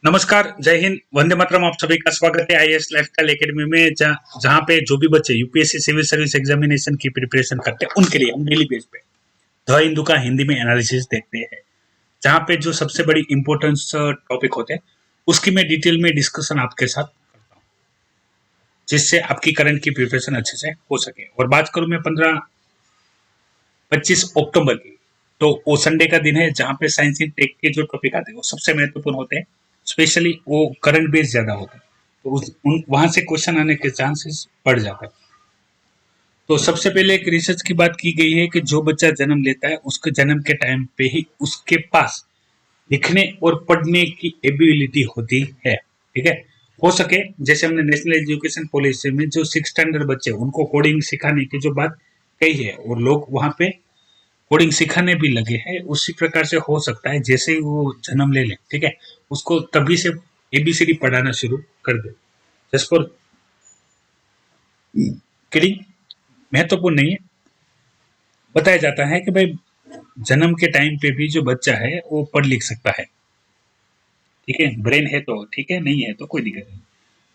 नमस्कार, जय हिंद, वंदे मातरम। आप सभी का स्वागत है आईएएस लाइफस्टाइल एकेडमी में, जहाँ पे जो भी बच्चे यूपीएससी सिविल सर्विस एग्जामिनेशन की प्रिपरेशन करते हैं उनके लिए हम डेली बेस पे द हिंदू का हिंदी में एनालिसिस देखते हैं। जहाँ पे जो सबसे बड़ी इंपॉर्टेंस टॉपिक होते हैं उसकी मैं डिटेल में डिस्कशन आपके साथ करता हूँ, जिससे आपकी करंट की प्रिपरेशन अच्छे से हो सके। और बात करूँ मैं 25 अक्टूबर की, तो वो संडे का दिन है जहाँ पे साइंस इन टेक के जो टॉपिक आते हैं वो सबसे महत्वपूर्ण होते हैं। स्पेशली वो करंट बेस ज्यादा होता है, तो वहां से क्वेश्चन आने के चांसेस बढ़ जाता है। तो सबसे पहले एक रिसर्च की बात की गई है कि जो बच्चा जन्म लेता है उसके जन्म के टाइम पे ही उसके पास लिखने और पढ़ने की एबिलिटी होती है। ठीक है, हो सके जैसे हमने नेशनल एजुकेशन पॉलिसी में जो 6 स्टैंडर्ड बच्चे उनको कोडिंग सिखाने की जो बात कही है और लोग वहां पे कोडिंग सिखाने भी लगे हैं, उसी प्रकार से हो सकता है जैसे ही वो जन्म ले ले, ठीक है, उसको तभी से एबीसीडी पढ़ाना शुरू कर दे। जस्ट फॉर किडिंग, महत्वपूर्ण नहीं है। बताया जाता है कि भाई जन्म के टाइम पे भी जो बच्चा है वो पढ़ लिख सकता है। ठीक है, ब्रेन है तो ठीक है, नहीं है तो कोई दिक्कत नहीं।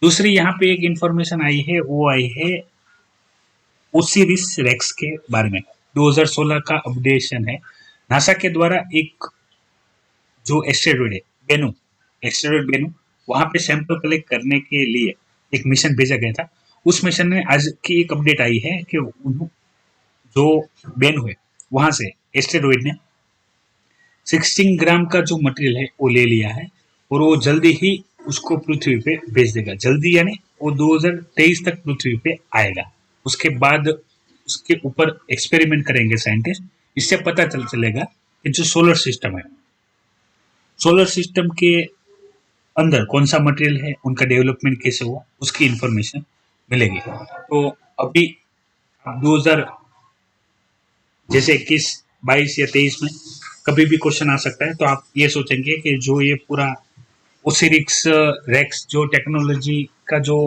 दूसरी यहाँ पे एक इंफॉर्मेशन आई है, वो आई है ओसिरिस रेक्स के बारे में। 2016 का अपडेशन है। नासा के द्वारा एक जो एस्टेरॉयड है बेनू, एस्टेरॉयड बेनू, वहां पे सैंपल कलेक्ट करने के लिए एक मिशन भेजा गया था। उस मिशन में आज की एक अपडेट आई है कि जो बेनू है वहां से एस्टेरॉयड ने 16 ग्राम का जो मटेरियल है वो ले लिया है और वो जल्दी ही उसको पृथ्वी पे भेज देगा। जल्दी यानी वो 2023 तक पृथ्वी पे आएगा। उसके बाद उसके ऊपर एक्सपेरिमेंट करेंगे साइंटिस्ट। इससे पता चलेगा कि जो सोलर सिस्टम है, सोलर सिस्टम के अंदर कौन सा मटेरियल है, उनका डेवलपमेंट कैसे हुआ, उसकी इंफॉर्मेशन मिलेगी। तो अभी 2000 जैसे 21, 22 या 23 में कभी भी क्वेश्चन आ सकता है, तो आप ये सोचेंगे कि जो ये पूरा ओसिरिक्स रेक्स जो टेक्नोलॉजी का जो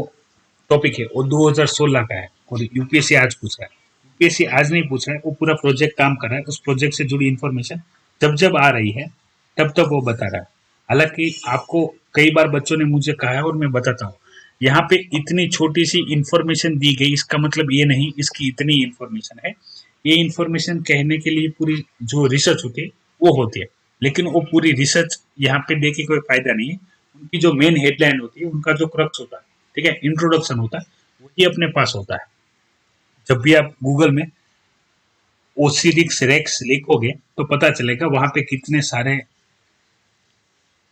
टॉपिक है वो 2016 का है और यूपीएससी आज पूछ रहा है। यूपीएससी आज नहीं पूछ रहा है, वो पूरा प्रोजेक्ट काम कर रहा है। उस प्रोजेक्ट से जुड़ी इंफॉर्मेशन जब जब आ रही है तब तक वो बता रहा है। हालांकि आपको कई बार बच्चों ने मुझे कहा है और मैं बताता हूँ, यहाँ पे इतनी छोटी सी इंफॉर्मेशन दी गई, इसका मतलब ये नहीं इसकी इतनी इंफॉर्मेशन है। ये इंफॉर्मेशन कहने के लिए पूरी जो रिसर्च होती है वो होती है, लेकिन वो पूरी रिसर्च यहाँ पे दे के कोई फायदा नहीं है। उनकी जो मेन हेडलाइन होती है, उनका जो क्रक्स होता है, ठीक है, इंट्रोडक्शन होता है, वही अपने पास होता है। जब भी आप गूगल में ओसिरिक्स रेक्स लिखोगे तो पता चलेगा वहां पे कितने सारे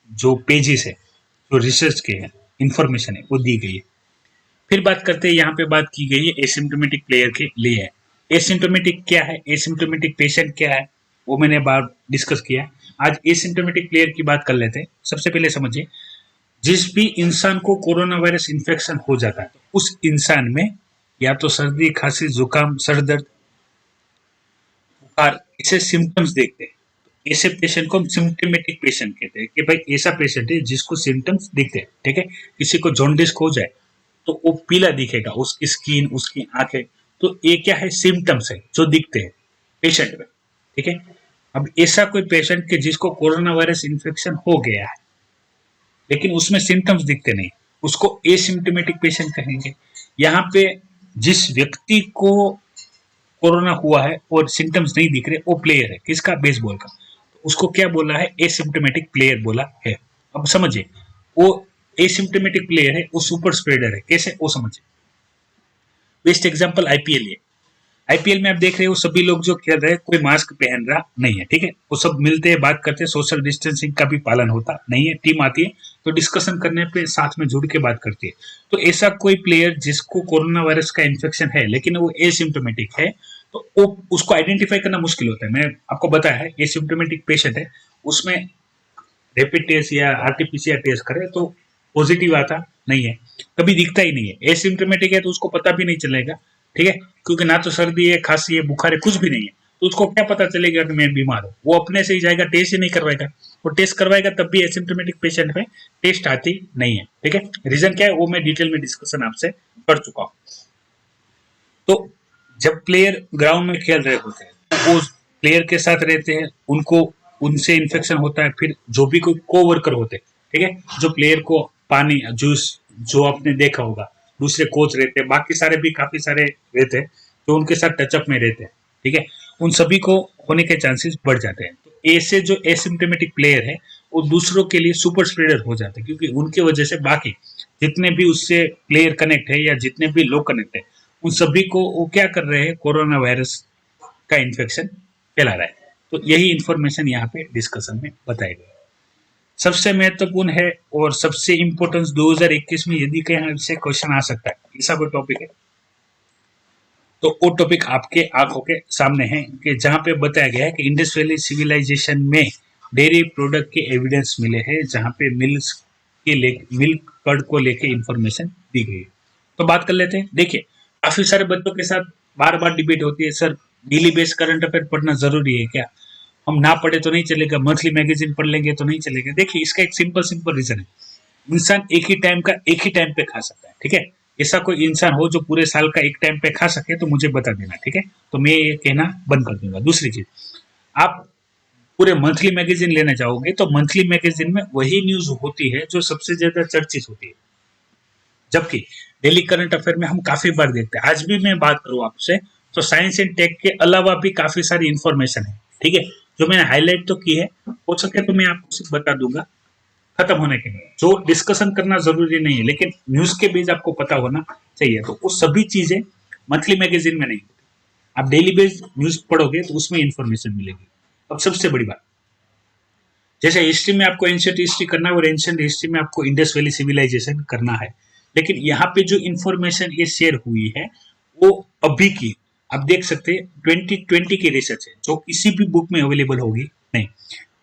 जो पेजेस है, जो रिसर्च के हैं, इंफॉर्मेशन है, वो दी गई है। फिर बात करते हैं, यहाँ पे बात की गई है एसिम्टोमेटिक प्लेयर के लिए है। एसिम्टोमेटिक क्या है, एसिम्टोमेटिक पेशेंट क्या है, वो मैंने बार डिस्कस किया। आज एसिम्टोमेटिक प्लेयर की बात कर लेते हैं। सबसे पहले समझिए, जिस भी इंसान को कोरोना वायरस इन्फेक्शन हो जाता है तो उस इंसान में या तो सर्दी, खांसी, जुकाम, सर दर्द, बुखार, इसे सिम्टम्स देखते हैं। तो ऐसे पेशेंट को हम सिम्टोमेटिक पेशेंट कहते हैं कि भाई ऐसा पेशेंट है जिसको सिम्टम्स दिखते हैं। ठीक है, किसी को जॉन्डिस हो जाए तो वो पीला दिखेगा, उसकी स्किन, उसकी आंखें, तो ये क्या है, सिम्टम्स है जो दिखते हैं पेशेंट में। ठीक है, अब ऐसा कोई पेशेंट के जिसको कोरोना वायरस इन्फेक्शन हो गया है लेकिन उसमें सिम्टम्स दिखते नहीं, उसको एसिम्टोमेटिक पेशेंट कहेंगे। यहाँ पे जिस व्यक्ति को कोरोना हुआ है और सिम्टम्स नहीं दिख रहे, वो प्लेयर है किसका, बेसबॉल का, तो उसको क्या बोला है, एसिम्टोमेटिक प्लेयर बोला है। अब समझिए, वो एसिम्टोमेटिक प्लेयर है, वो सुपर स्प्रेडर है, कैसे वो समझिए। बेस्ट एग्जांपल आईपीएल है। आईपीएल में आप देख रहे हो सभी लोग जो खेल रहे हैं कोई मास्क पहन रहा नहीं है। ठीक है, वो सब मिलते हैं, बात करते हैं, सोशल डिस्टेंसिंग का भी पालन होता नहीं है। टीम आती है तो डिस्कशन करने पे साथ में जुड़ के बात करती है। तो ऐसा कोई प्लेयर जिसको कोरोना वायरस का इन्फेक्शन है लेकिन वो एसिम्टोमेटिक है, तो वो उसको आइडेंटिफाई करना मुश्किल होता है। मैं आपको बताया है, एसिम्टोमेटिक पेशेंट है, उसमें रैपिड टेस्ट या आरटीपीसीआर टेस्ट करे तो पॉजिटिव आता नहीं है, कभी दिखता ही नहीं है। एसिम्टोमेटिक है तो उसको पता भी नहीं चलेगा। ठीक है, क्योंकि ना तो सर्दी है, खांसी है, बुखार है, कुछ भी नहीं है, तो उसको क्या पता चलेगा कि मैं बीमार हूँ। वो अपने से ही जाएगा, टेस्ट ही नहीं करवाएगा। वो टेस्ट करवाएगा तब भी एसिम्टोमेटिक पेशेंट में टेस्ट आती नहीं है। ठीक है, रीजन क्या है वो मैं डिटेल में डिस्कशन आपसे कर चुका हूँ। तो जब प्लेयर ग्राउंड में खेल रहे होते हैं तो वो प्लेयर के साथ रहते हैं, उनको उनसे इन्फेक्शन होता है। फिर जो भी कोई को वर्कर होते हैं ठीक है, जो प्लेयर को पानी जूस जो आपने देखा होगा, दूसरे कोच रहते हैं, बाकी सारे भी काफी सारे रहते हैं जो उनके साथ टचअप में रहते हैं, ठीक है, उन सभी को होने के चांसेस बढ़ जाते हैं। तो ऐसे जो एसिम्प्टोमेटिक प्लेयर है वो दूसरों के लिए सुपर स्प्रेडर हो जाते हैं, क्योंकि उनकी वजह से बाकी जितने भी उससे प्लेयर कनेक्ट है या जितने भी लोग कनेक्ट है उन सभी को वो क्या कर रहे हैं, कोरोना वायरस का इन्फेक्शन फैला रहा है। तो यही इंफॉर्मेशन यहाँ पे डिस्कशन में बताई गई। सबसे महत्वपूर्ण है और सबसे इम्पोर्टेंस 2021 में यदि कहीं से क्वेश्चन आ सकता है, ऐसा कोई टॉपिक है तो वो टॉपिक आपके आंखों के सामने है कि जहां पे बताया गया है कि इंडस वैली सिविलाइजेशन में डेयरी प्रोडक्ट के एविडेंस मिले हैं, जहां पे मिल्क कर्ड को लेके इंफॉर्मेशन दी गई है। तो बात कर लेते हैं। देखिए, काफी सारे बच्चों के साथ बार बार डिबेट होती है, sir daily base current affair पढ़ना जरूरी है क्या, हम ना पढ़े तो नहीं चलेगा, मंथली मैगजीन पढ़ लेंगे तो नहीं चलेगा। देखिए, इसका एक सिंपल सिंपल रीजन है, इंसान एक ही टाइम का एक ही टाइम पे खा सकता है, ठीक है। ऐसा कोई इंसान हो जो पूरे साल का एक टाइम पे खा सके तो मुझे बता देना, ठीक है, तो मैं ये कहना बंद कर दूंगा। दूसरी चीज, आप पूरे मंथली मैगजीन लेना चाहोगे तो मंथली मैगजीन में वही न्यूज होती है जो सबसे ज्यादा चर्चित होती है, जबकि डेली करंट अफेयर में हम काफी बार देखते हैं। आज भी मैं बात करूं आपसे तो साइंस एंड टेक के अलावा भी काफी सारी इंफॉर्मेशन है, ठीक है, जो मैंने हाईलाइट तो की है, हो सके तो मैं आपको सिर्फ बता दूंगा खत्म होने के बाद। जो डिस्कशन करना जरूरी नहीं है, लेकिन न्यूज के बेस आपको पता होना चाहिए, तो वो सभी चीजें मंथली मैगजीन में नहीं होती। आप डेली बेस न्यूज पढ़ोगे तो उसमें इंफॉर्मेशन मिलेगी। अब सबसे बड़ी बात, जैसे हिस्ट्री में आपको एंशियंट हिस्ट्री करना है और एंशियंट हिस्ट्री में आपको इंडस वैली सिविलाइजेशन करना है, लेकिन यहाँ पे जो इंफॉर्मेशन ये शेयर हुई है वो अभी की आप देख सकते हैं 2020 की रिसर्च है, जो किसी भी बुक में अवेलेबल होगी नहीं,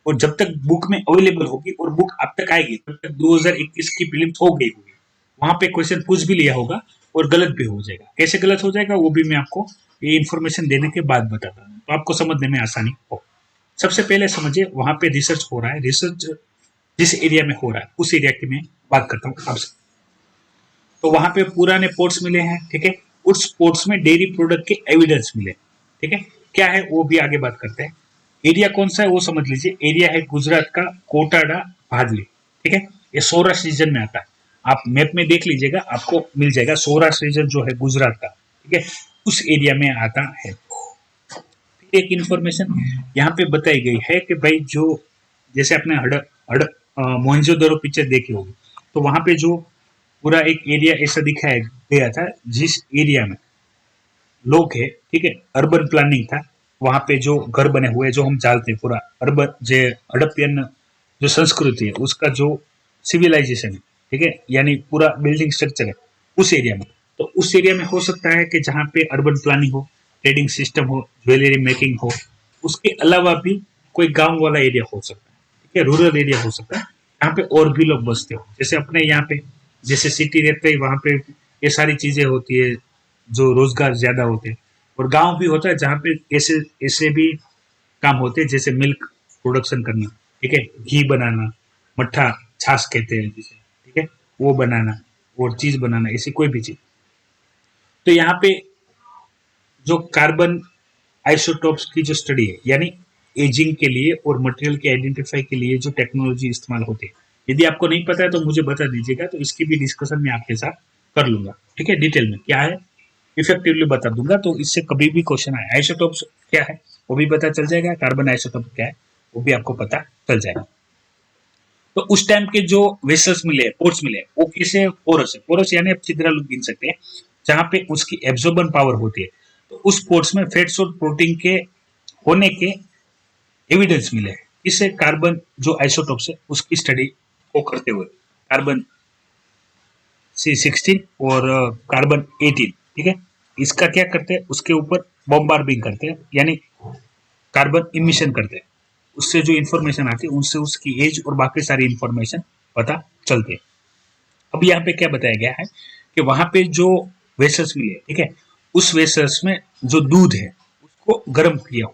और जब तक बुक में अवेलेबल होगी और बुक अब तक आएगी तब तक 2021 की प्रीलिम्स हो गई होगी, वहां पे क्वेश्चन पूछ भी लिया होगा और गलत भी हो जाएगा। कैसे गलत हो जाएगा वो भी मैं आपको ये इन्फॉर्मेशन देने के बाद बताता हूँ, तो आपको समझने में आसानी हो। सबसे पहले समझिए वहां पे रिसर्च हो रहा है, रिसर्च जिस एरिया में हो रहा है उस एरिया की मैं बात करता हूँ आपसे। तो वहां पे पुराने पोर्ट्स मिले हैं, ठीक है, उस पोर्ट्स में डेयरी प्रोडक्ट के एविडेंस मिले, ठीक है, क्या है वो भी आगे बात करते हैं। एरिया कौन सा है वो समझ लीजिए, एरिया है गुजरात का कोटाडा भादली, ठीक है, ये सौराष्ट्र रीजन में आता है। आप मैप में देख लीजिएगा आपको मिल जाएगा, सौराष्ट्र रीजन जो है गुजरात का, ठीक है, उस एरिया में आता है। एक इंफॉर्मेशन यहाँ पे बताई गई है कि भाई जो जैसे आपने मोहनजोदड़ो पिक्चर देखी होगी, तो वहां पे जो पूरा एक एरिया ऐसा दिखाया गया था जिस एरिया में लोग है, ठीक है, अर्बन प्लानिंग था, वहां पे जो घर बने हुए जो हम जानते हैं पूरा अर्बन जो हड़प्पियन जो संस्कृति है उसका जो सिविलाइजेशन है, ठीक है, यानी पूरा बिल्डिंग स्ट्रक्चर है उस एरिया में। तो उस एरिया में हो सकता है कि जहाँ पे अर्बन प्लानिंग हो, ट्रेडिंग सिस्टम हो, ज्वेलरी मेकिंग हो, उसके अलावा भी कोई गांव वाला एरिया हो सकता है, ठीक है, रूरल एरिया हो सकता है, यहाँ पे और भी लोग बसते हो, जैसे अपने यहाँ पे जैसे सिटी रहते हैं वहां पे ये सारी चीजें होती है जो रोजगार ज्यादा होते हैं, और गांव भी होता है जहाँ पे ऐसे ऐसे भी काम होते हैं जैसे मिल्क प्रोडक्शन करना, ठीक है, घी बनाना, मट्ठा छाछ कहते हैं जिसे, ठीक है, वो बनाना और चीज बनाना, ऐसी कोई भी चीज। तो यहाँ पे जो कार्बन आइसोटोप्स की जो स्टडी है, यानी एजिंग के लिए और मटेरियल के आइडेंटिफाई के लिए जो टेक्नोलॉजी इस्तेमाल होती है, यदि आपको नहीं पता है तो मुझे बता दीजिएगा, तो इसकी भी डिस्कशन मैं आपके साथ कर लूंगा, ठीक है, डिटेल में क्या है इफेक्टिवली बता दूंगा, तो इससे कभी भी क्वेश्चन आए आइसोटोप्स क्या है वो भी पता चल जाएगा, कार्बन आइसोटोप क्या है वो भी आपको पता चल जाएगा। तो उस टाइम के जो वेसल्स मिले, पोर्ट्स मिले, वो कैसे पोरस है, पोरस यानी आप छिद्रालु गिन सकते हैं, जहां पे उसकी एब्जॉर्बन पावर होती है, तो उस पोर्ट्स में फैट्स और प्रोटीन के होने के एविडेंस मिले हैं। इससे कार्बन जो आइसोटोप्स है उसकी स्टडी को करते हुए कार्बन C16 और कार्बन 18, ठीक है, इसका क्या करते हैं, उसके ऊपर बॉम्बार्डिंग करते हैं, यानी कार्बन इमिशन करते हैं, उससे जो इंफॉर्मेशन आती है उनसे उसकी एज और बाकी सारी इंफॉर्मेशन पता चलती है। अब यहाँ पे क्या बताया गया है कि वहां पे जो वेसल्स मिले, ठीक है, उस वेसल्स में जो दूध है उसको गर्म किया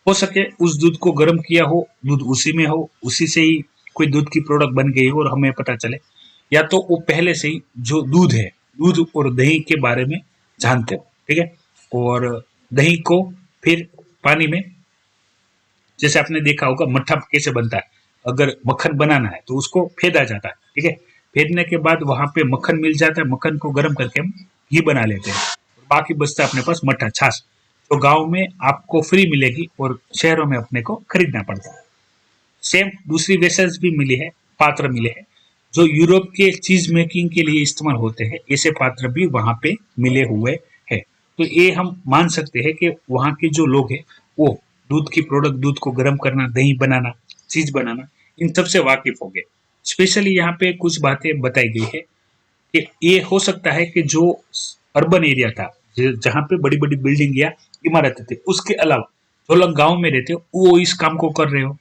हो सके उस दूध को गर्म किया हो, दूध उसी में हो, उसी से ही कोई दूध की प्रोडक्ट बन गई हो और हमें पता चले, या तो वो पहले से ही जो दूध है, दूध और दही के बारे में जानते हो, ठीक है, और दही को फिर पानी में, जैसे आपने देखा होगा मट्ठा कैसे बनता है, अगर मक्खन बनाना है तो उसको फेदा जाता है, ठीक है। फेदने के बाद वहां पे मक्खन मिल जाता है, मक्खन को गर्म करके हम घी बना लेते हैं। बाकी बचता है अपने पास मट्ठा, छाछ, तो गांव में आपको फ्री मिलेगी और शहरों में अपने को खरीदना पड़ता है। सेम दूसरी वेसल्स भी मिली है, पात्र मिले हैं जो यूरोप के चीज मेकिंग के लिए इस्तेमाल होते हैं, ऐसे पात्र भी वहां पे मिले हुए हैं। तो ये हम मान सकते हैं कि वहां के जो लोग हैं वो दूध की प्रोडक्ट, दूध को गर्म करना, दही बनाना, चीज बनाना, इन सब से वाकिफ हो गए। स्पेशली यहाँ पे कुछ बातें बताई गई है कि ये हो सकता है कि जो अर्बन एरिया था, जहाँ पे बड़ी बड़ी बिल्डिंग या इमारतें थी, उसके अलावा जो लोग गांव में रहते हो वो इस काम को कर रहे हो,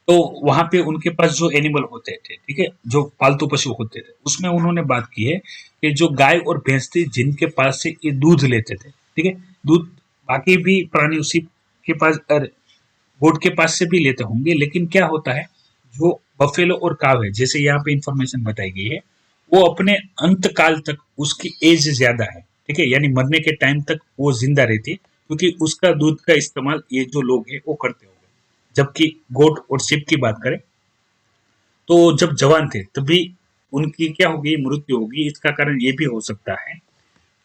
तो वहां पे उनके पास जो एनिमल होते थे, ठीक है, जो पालतू पशु होते थे, उसमें उन्होंने बात की है कि जो गाय और भैंस थी जिनके पास से ये दूध लेते थे, ठीक है, दूध बाकी भी प्राणी उसी के पास, गोट के पास से भी लेते होंगे, लेकिन क्या होता है, जो बफेलो और काव है, जैसे यहाँ पे इंफॉर्मेशन बताई गई है, वो अपने अंत काल तक उसकी एज ज्यादा है, ठीक है, यानी मरने के टाइम तक वो जिंदा रहती है, क्योंकि उसका दूध का इस्तेमाल ये जो लोग हैं वो करते होंगे। जबकि गोट और शिप की बात करें तो जब जवान थे तभी उनकी क्या होगी, मृत्यु होगी। इसका कारण ये भी हो सकता है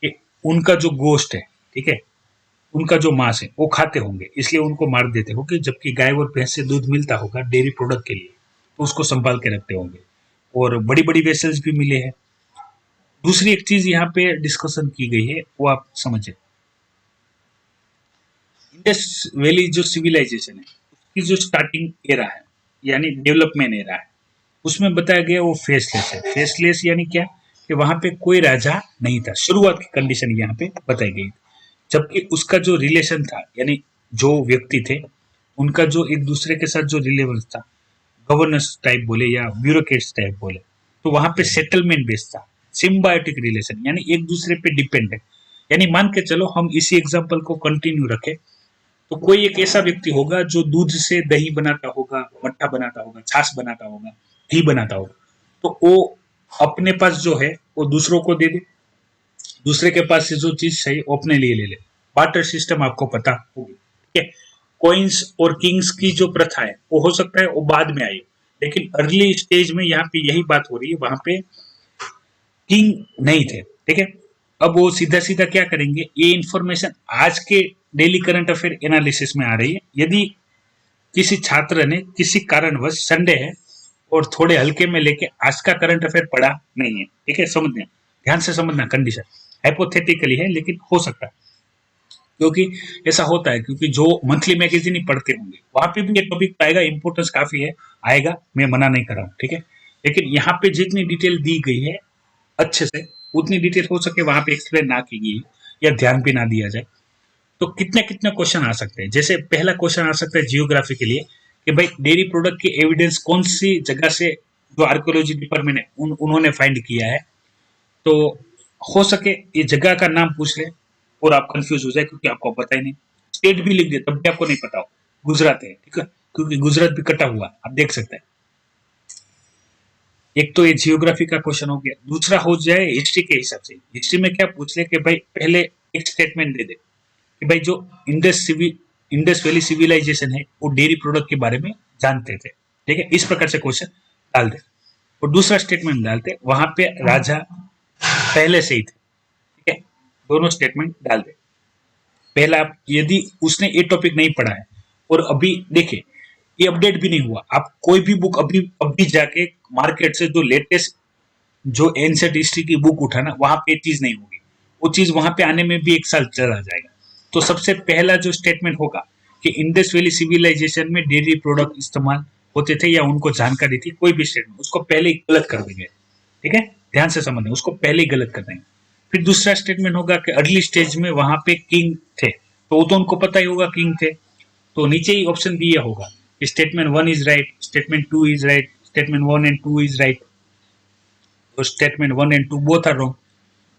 कि उनका जो गोश्त है, ठीक है, उनका जो मांस है वो खाते होंगे, इसलिए उनको मार देते होंगे। जबकि गाय और भैंस से दूध मिलता होगा डेयरी प्रोडक्ट के लिए, तो उसको संभाल के रखते होंगे। और बड़ी बड़ी वेसल्स भी मिले हैं। दूसरी एक चीज यहाँ पे डिस्कशन की गई है, वो आप समझे, इंडस वैली जो सिविलाइजेशन है उसकी जो स्टार्टिंग एरा है, यानी डेवलपमेंट एरा है, उसमें बताया गया वो फेसलेस है। फेसलेस यानी क्या, कि वहां पे कोई राजा नहीं था, शुरुआत की कंडीशन यहाँ पे बताई गई। जबकि उसका जो रिलेशन था, यानी जो व्यक्ति थे उनका जो एक दूसरे के साथ जो रिलेवंस था, गवर्नेंस टाइप बोले या ब्यूरोक्रेट्स टाइप बोले, तो वहां पे सेटलमेंट बेस्ड था, सिम्बायोटिक रिलेशन, यानी एक दूसरे पे डिपेंड है। यानी मान के चलो हम इसी एग्जाम्पल को कंटिन्यू रखें, तो कोई एक ऐसा व्यक्ति होगा जो दूध से दही बनाता होगा, मट्ठा बनाता होगा, छाछ बनाता होगा, घी बनाता होगा, तो वो अपने पास जो है वो दूसरों को दे दे, दूसरे के पास से जो चीज चाहिए वो अपने लिए ले ले। बार्टर सिस्टम आपको पता होगी, ठीक है। कॉइन्स और किंग्स की जो प्रथा है वो हो सकता है वो बाद में आई, लेकिन अर्ली स्टेज में यहाँ पे यही बात हो रही है, वहां पे किंग नहीं थे, ठीक है। अब वो सीधा सीधा क्या करेंगे, ये इंफॉर्मेशन आज के डेली करंट अफेयर एनालिसिस में आ रही है। यदि किसी छात्र ने किसी कारणवश संडे है और थोड़े हल्के में लेके आज का करंट अफेयर पढ़ा नहीं है, ठीक है, समझना, ध्यान से समझना, कंडीशन हाइपोथेटिकली है लेकिन हो सकता है, क्योंकि ऐसा होता है, क्योंकि जो मंथली मैगजीन ही पढ़ते होंगे वहां पे भी ये टॉपिक आएगा, इंपोर्टेंस काफी है, आएगा, मैं मना नहीं कर रहा हूँ, ठीक है। लेकिन यहाँ पे जितनी डिटेल दी गई है अच्छे से, उतनी डिटेल हो सके वहां पे एक्सप्लेन ना की गई या ध्यान भी ना दिया जाए, तो कितने कितने क्वेश्चन आ सकते हैं। जैसे पहला क्वेश्चन आ सकता है जियोग्राफी के लिए, कि भाई डेयरी प्रोडक्ट के एविडेंस कौन सी जगह से, जो आर्कियोलॉजी डिपार्टमेंट है उन्होंने फाइंड किया है। तो हो सके ये जगह का नाम पूछ ले और आप कंफ्यूज हो जाए, क्योंकि आपको पता ही नहीं, स्टेट भी लिख दे तब भी आपको नहीं पता हो, गुजरात है, ठीक है, क्योंकि गुजरात भी कटा हुआ आप देख सकते हैं। एक तो ये जियोग्राफी का क्वेश्चन हो गया। दूसरा हो जाए हिस्ट्री के हिसाब से, हिस्ट्री में क्या पूछ ले कि भाई पहले एक स्टेटमेंट दे दे कि भाई जो इंडस वैली सिविलाइजेशन है वो डेयरी प्रोडक्ट के बारे में जानते थे, ठीक है, इस प्रकार से क्वेश्चन डाल दे। और दूसरा स्टेटमेंट डालते वहां पे राजा पहले से ही थे, ठीक है, दोनों स्टेटमेंट डाल दे। पहला, यदि उसने ये टॉपिक नहीं पढ़ा है और अभी देखे ये अपडेट भी नहीं हुआ, आप कोई भी बुक अभी अभी जाके मार्केट से जो लेटेस्ट जो एंशिएंट हिस्ट्री की बुक उठाना, वहां पे चीज नहीं होगी, वो चीज वहां पे आने में भी एक साल चला जाएगा। तो सबसे पहला जो स्टेटमेंट होगा कि इंडस वैली सिविलाइजेशन में डेयरी प्रोडक्ट इस्तेमाल होते थे या उनको जानकारी थी, कोई भी स्टेटमेंट उसको पहले ही गलत कर देंगे, ठीक है, ध्यान से समझना, उसको पहले ही गलत कर देंगे। फिर दूसरा स्टेटमेंट होगा कि अर्ली स्टेज में वहां पे किंग थे, तो वो तो उनको पता ही होगा किंग थे, तो नीचे ही ऑप्शन दिया होगा statement 1 is right, statement 2 is right, statement 1 and 2 is right, और statement 1 and 2 both are wrong.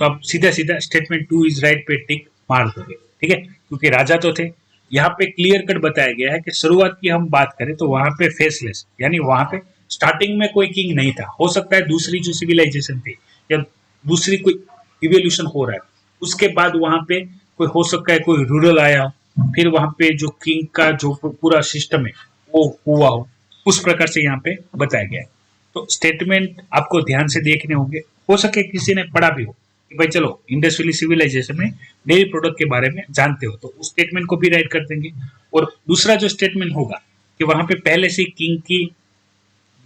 तो आप सीधा सीधा स्टेटमेंट 2 इज राइट पे टिक मार दोगे, ठीक है, क्योंकि राजा तो थे। यहाँ पे क्लियर कट बताया गया है कि शुरुआत की हम बात करें तो वहां पे फेसलेस, यानी वहां पे स्टार्टिंग में कोई किंग नहीं था। हो सकता है दूसरी जो सिविलाइजेशन थी या दूसरी कोई इवोल्यूशन हो रहा है, उसके बाद वहां पे कोई हो सकता है कोई रूरल आया हो, फिर वहां पे जो किंग का जो पूरा सिस्टम है वो हुआ हो, उस प्रकार से यहाँ पे बताया गया है। तो स्टेटमेंट आपको ध्यान से देखने होंगे, हो सके किसी ने पढ़ा भी हो कि भाई चलो इंडस्ट्रियल सिविलाइजेशन में डेयरी प्रोडक्ट के बारे में जानते हो, तो उस स्टेटमेंट को भी राइट कर देंगे। और दूसरा जो स्टेटमेंट होगा कि वहां पे पहले से किंग की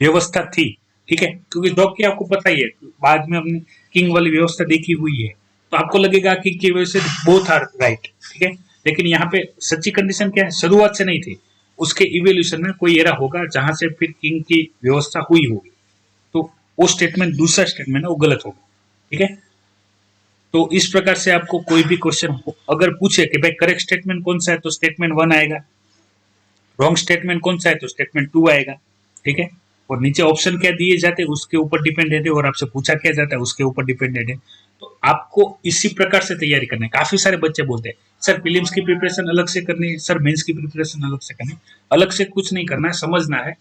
व्यवस्था थी, ठीक है, क्योंकि डॉग की आपको पता ही है, बाद में हमने किंग वाली व्यवस्था देखी हुई है, तो आपको लगेगा कि की वजह से बोथ आर राइट, ठीक है। लेकिन यहाँ पे सच्ची कंडीशन क्या है, शुरुआत से नहीं थी, उसके इवोल्यूशन में कोई एरा होगा जहां से फिर किंग की व्यवस्था हुई होगी, तो वो स्टेटमेंट, दूसरा स्टेटमेंट है वो गलत होगा, ठीक है। तो इस प्रकार से आपको कोई भी क्वेश्चन अगर पूछे कि भाई करेक्ट स्टेटमेंट कौन सा है, तो स्टेटमेंट 1 आएगा, रॉन्ग स्टेटमेंट कौन सा है तो स्टेटमेंट 2 आएगा, ठीक है। और नीचे ऑप्शन क्या दिए जाते हैं उसके ऊपर डिपेंडेंट है, और आपसे पूछा क्या जाता है उसके ऊपर डिपेंडेंट है। तो आपको इसी प्रकार से तैयारी करनी है। काफी सारे बच्चे बोलते हैं सर प्रीलिम्स की प्रिपरेशन अलग से करनी है, सर मेंस की प्रिपरेशन अलग से करनी है। अलग से कुछ नहीं करना है, समझना है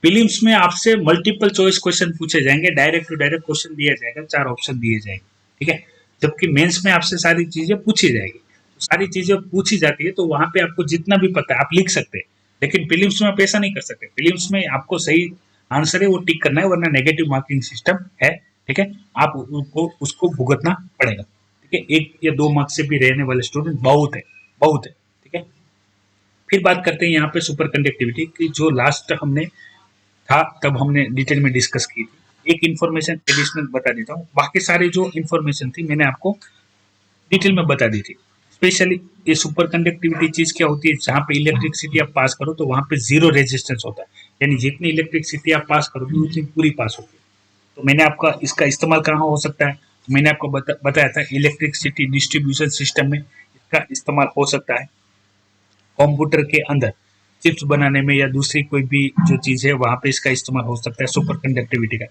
प्रीलिम्स में आपसे मल्टीपल चॉइस क्वेश्चन पूछे जाएंगे, डायरेक्ट टू डायरेक्ट क्वेश्चन दिया जाएगा, 4 ऑप्शन दिए जाएंगे, ठीक है। जबकि मेंस में आपसे सारी चीजें पूछी जाएगी, तो सारी चीजें पूछी जाती है तो वहां पे आपको जितना भी पता है आप लिख सकते हैं, लेकिन प्रीलिम्स में आप ऐसा नहीं कर सकते। प्रीलिम्स में आपको सही आंसर है वो टिक करना है, वरना नेगेटिव मार्किंग सिस्टम है, ठीक है। आप उसको भुगतना पड़ेगा, ठीक है। 1 या 2 मार्क्स से भी रहने वाले स्टूडेंट बहुत है, बहुत है, ठीक है। फिर बात करते हैं यहाँ पे सुपर कंडक्टिविटी की, जो लास्ट हमने था तब हमने डिटेल में डिस्कस की थी। एक इन्फॉर्मेशन एडिशनल बता देता हूँ, बाकी सारी जो इन्फॉर्मेशन थी मैंने आपको डिटेल में बता दी थी। स्पेशली ये सुपर कंडक्टिविटी चीज क्या होती है, जहाँ पे इलेक्ट्रिसिटी आप पास करो तो वहां पे जीरो रेजिस्टेंस होता है, यानी जितनी इलेक्ट्रिसिटी आप पास करोगे उतनी पूरी पास होगी। तो मैंने आपका इसका इस्तेमाल कहाँ हो सकता है, तो मैंने आपको बताया था इलेक्ट्रिसिटी डिस्ट्रीब्यूशन सिस्टम में इसका इस्तेमाल हो सकता है, कंप्यूटर के अंदर चिप्स बनाने में, या दूसरी कोई भी जो चीज है वहां पे इसका इस्तेमाल हो सकता है सुपर कंडक्टिविटी का।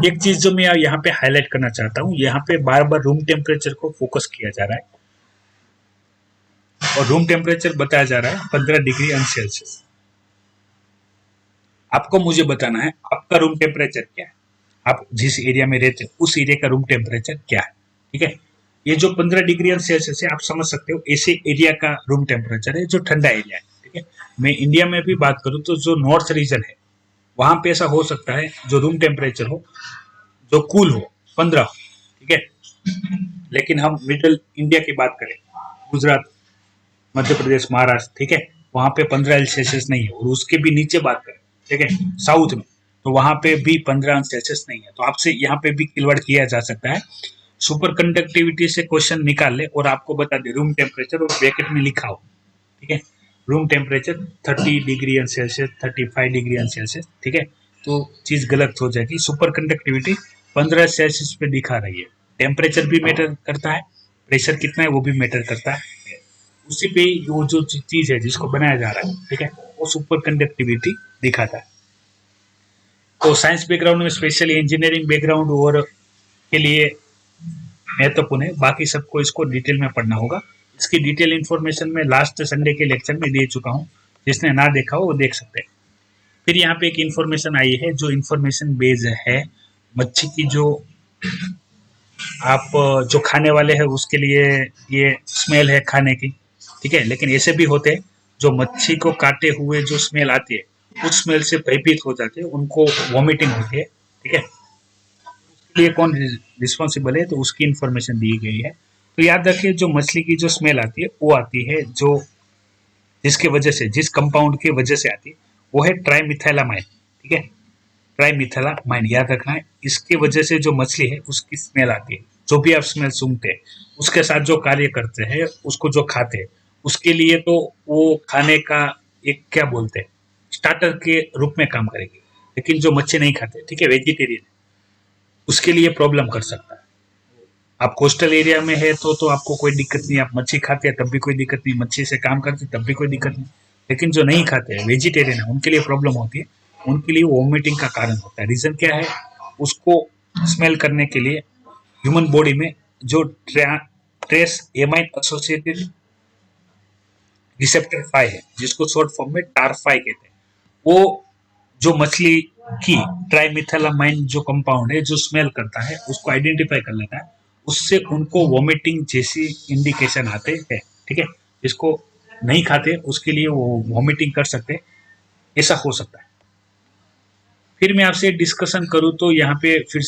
एक चीज जो मैं यहाँ पे हाईलाइट करना चाहता हूँ, यहाँ पे बार बार रूम टेम्परेचर को फोकस किया जा रहा है, और रूम टेम्परेचर बताया जा रहा है 15 डिग्री सेल्सियस। आपको मुझे बताना है आपका रूम टेम्परेचर क्या है, आप जिस एरिया में रहते हो उस एरिया का रूम टेम्परेचर क्या है, ठीक है। ये जो 15 डिग्री सेल्सियस है आप समझ सकते हो ऐसे एरिया का रूम टेम्परेचर है जो ठंडा एरिया है, ठीक है। मैं इंडिया में भी बात करूँ तो जो नॉर्थ रीजन है वहां पे ऐसा हो सकता है जो रूम टेम्परेचर हो जो कूल हो 15 हो, ठीक है। लेकिन हम मिडल इंडिया की बात करें, गुजरात, मध्य प्रदेश, महाराष्ट्र, ठीक है, वहां पे 15 सेल्सियस नहीं है, और उसके भी नीचे बात करें, ठीक है, साउथ में, तो वहां पे भी 15 सेल्सियस नहीं है। तो आपसे यहाँ पे भी खिलवाड़ किया जा सकता है, सुपर कंडक्टिविटी से क्वेश्चन निकाल ले और आपको बता दे रूम टेम्परेचर और ब्रैकेट में लिखा हो, ठीक है, room temperature 30 degree Celsius, 35 degree Celsius, ठीक है, तो चीज गलत हो जाएगी। सुपर कंडक्टिविटी 15 सेल्सियस पे दिखा रही है, टेम्परेचर भी मैटर करता है, प्रेशर कितना है वो भी मैटर करता है, उसी पे वो जो चीज है जिसको बनाया जा रहा है, ठीक है, वो सुपर कंडक्टिविटी दिखाता है। तो साइंस बैकग्राउंड में स्पेशली इंजीनियरिंग बैकग्राउंड और के लिए महत्वपूर्ण है, बाकी सबको इसको डिटेल में पढ़ना होगा। इसकी डिटेल इन्फॉर्मेशन में लास्ट संडे के लेक्चर में दे चुका हूँ, जिसने ना देखा हो वो देख सकते हैं। फिर यहाँ पे एक इन्फॉर्मेशन आई है जो इन्फॉर्मेशन बेस्ड है, मच्छी की जो आप जो खाने वाले हैं उसके लिए ये स्मेल है खाने की, ठीक है, लेकिन ऐसे भी होते हैं जो मच्छी को काटे हुए जो स्मेल आती है उस स्मेल से भयभीत हो जाते हैं, उनको वॉमिटिंग होती है, ठीक है। उसके लिए कौन रिस्पॉन्सिबल है तो उसकी इन्फॉर्मेशन दी गई है। तो याद रखिए जो मछली की जो स्मेल आती है वो आती है जो जिसके वजह से, जिस कंपाउंड की वजह से आती है वो है ट्राइमिथाइलामाइन, ठीक है, ट्राइमिथाइलामाइन याद रखना है। इसकी वजह से जो मछली है उसकी स्मेल आती है, जो भी आप स्मेल सूंघते हैं उसके साथ जो कार्य करते हैं उसको जो खाते हैं उसके लिए तो वो खाने का एक क्या बोलते हैं स्टार्टर के रूप में काम करेगी। लेकिन जो मच्छी नहीं खाते, ठीक है, वेजिटेरियन, उसके लिए प्रॉब्लम कर सकता है। आप कोस्टल एरिया में है तो आपको कोई दिक्कत नहीं, आप मच्छी खाते हैं तब भी कोई दिक्कत नहीं, मच्छी से काम करते हैं तब भी कोई दिक्कत नहीं। लेकिन जो नहीं खाते हैं वेजिटेरियन है उनके लिए प्रॉब्लम होती है, उनके लिए वॉमिटिंग का कारण होता है। रीजन क्या है, उसको स्मेल करने के लिए ह्यूमन बॉडी में जो ट्रेस एमाइन एसोसिएटेड रिसेप्टर 5 है जिसको शॉर्ट फॉर्म में टार5 कहते हैं, वो जो मछली की ट्राइमिथाइलामाइन जो कंपाउंड है जो स्मेल करता है उसको आइडेंटिफाई कर लेता है, उससे उनको वॉमिटिंग जैसी इंडिकेशन आते हैं, ठीक है। जिसको नहीं खाते उसके लिए वो वॉमिटिंग कर सकते हैं। ऐसा हो सकता है। फिर मैं आपसे डिस्कशन करूँ तो यहाँ पे फिर